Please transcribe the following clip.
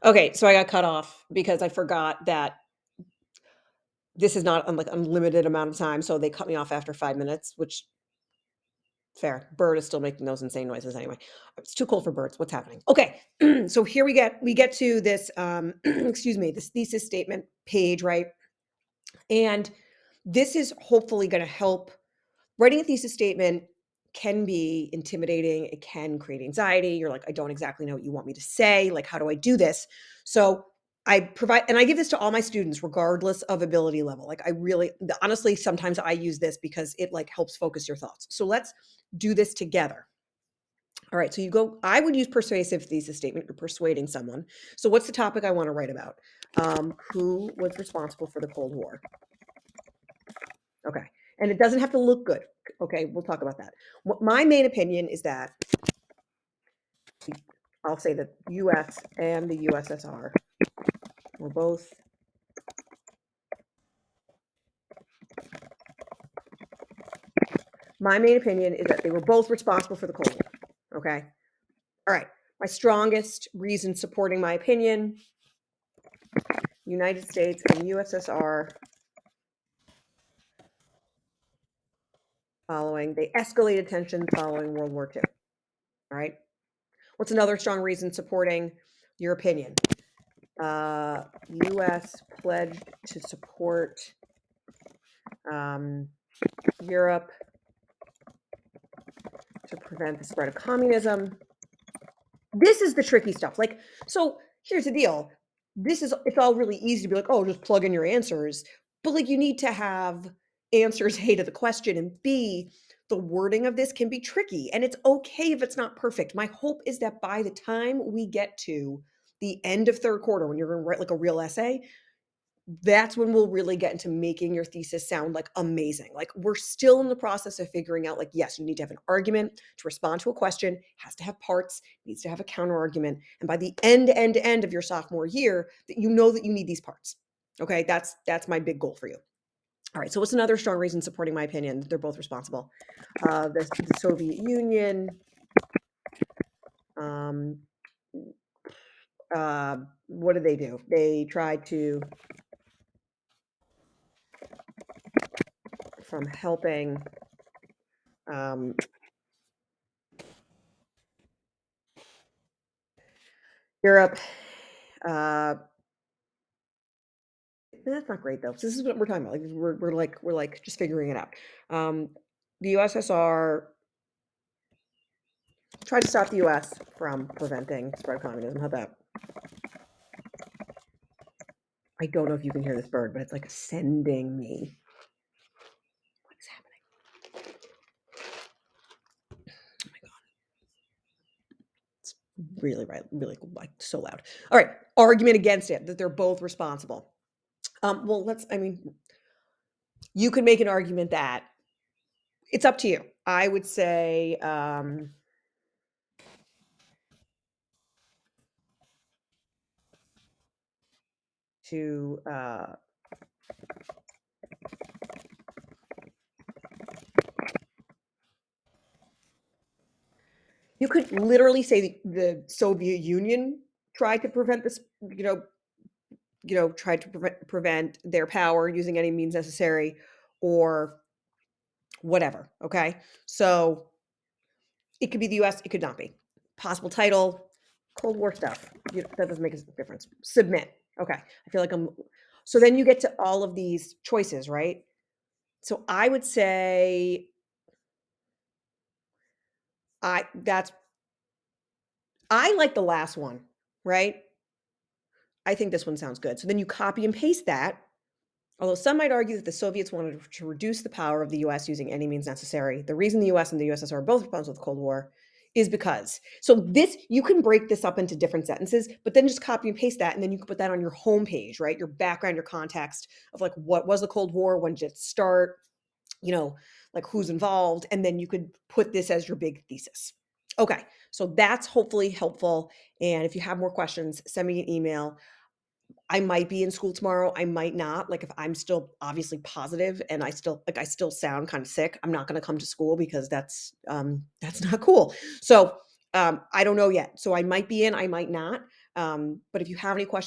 Okay, so I got cut off because I forgot that this is not like unlimited amount of time, so they cut me off after 5 minutes, which fair. Bird is still making those insane noises anyway. It's too cold for birds. What's happening? Okay, so here we get to this excuse me, this thesis statement page, right? And this is hopefully going to help. Writing a thesis statement can be intimidating. It can create anxiety. You're like, I don't exactly know what you want me to say. Like, how do I do this? So I provide, and I give this to all my students, regardless of ability level. Like, I really, honestly, sometimes I use this because it like helps focus your thoughts. So let's do this together. All right. So you go, I would use persuasive thesis statement. You're persuading someone. So what's the topic I want to write about? Who was responsible for the Cold War? Okay. And it doesn't have to look good. Okay, we'll talk about that. My main opinion is that I'll say that US and the USSR were both my main opinion is that they were both responsible for the Cold War. Okay. All right. My strongest reason supporting my opinion, United States and USSR they escalated tensions following World War II. All right. What's another strong reason supporting your opinion? U.S. pledged to support Europe to prevent the spread of communism. This is the tricky stuff. Like, so here's the deal. It's all really easy to be like, oh, just plug in your answers. But like, you need to have answers, A, to the question, and B, the wording of this can be tricky. And it's okay if it's not perfect. My hope is that by the time we get to the end of third quarter, when you're going to write like a real essay, that's when we'll really get into making your thesis sound like amazing. Like, we're still in the process of figuring out, like, yes, you need to have an argument to respond to a question, has to have parts, needs to have a counter argument. And by the end of your sophomore year, that you know that you need these parts. Okay, that's my big goal for you. All right, so what's another strong reason supporting my opinion that they're both responsible? The Soviet Union, what did they do? They tried to, from helping Europe. That's not great though. So this is what we're talking about. Like, we're just figuring it out. The USSR tried to stop the US from preventing spread of communism. How'd that? I don't know if you can hear this bird, but it's like sending me. What is happening? Oh my god. It's really like so loud. All right. Argument against it, that they're both responsible. Well, you could make an argument that it's up to you. I would say to you could literally say the Soviet Union tried to prevent this, tried to prevent their power using any means necessary, or whatever. Okay, so it could be the U.S., it could not be. Possible title: Cold War stuff. That doesn't make a difference. Submit. Okay, I feel like I'm. So then you get to all of these choices, right? So I would say I like the last one, right? I think this one sounds good. So then you copy and paste that. Although some might argue that the Soviets wanted to reduce the power of the US using any means necessary, the reason the US and the USSR are both responsible for the Cold War is because. So this, you can break this up into different sentences, but then just copy and paste that, and then you can put that on your homepage, right? Your background, your context of like, what was the Cold War? When did it start? Like, who's involved? And then you could put this as your big thesis. Okay, so that's hopefully helpful. And if you have more questions, send me an email. I might be in school tomorrow. I might not. Like, if I'm still obviously positive and I still sound kind of sick, I'm not going to come to school because that's not cool. So I don't know yet. So I might be in, I might not. But if you have any questions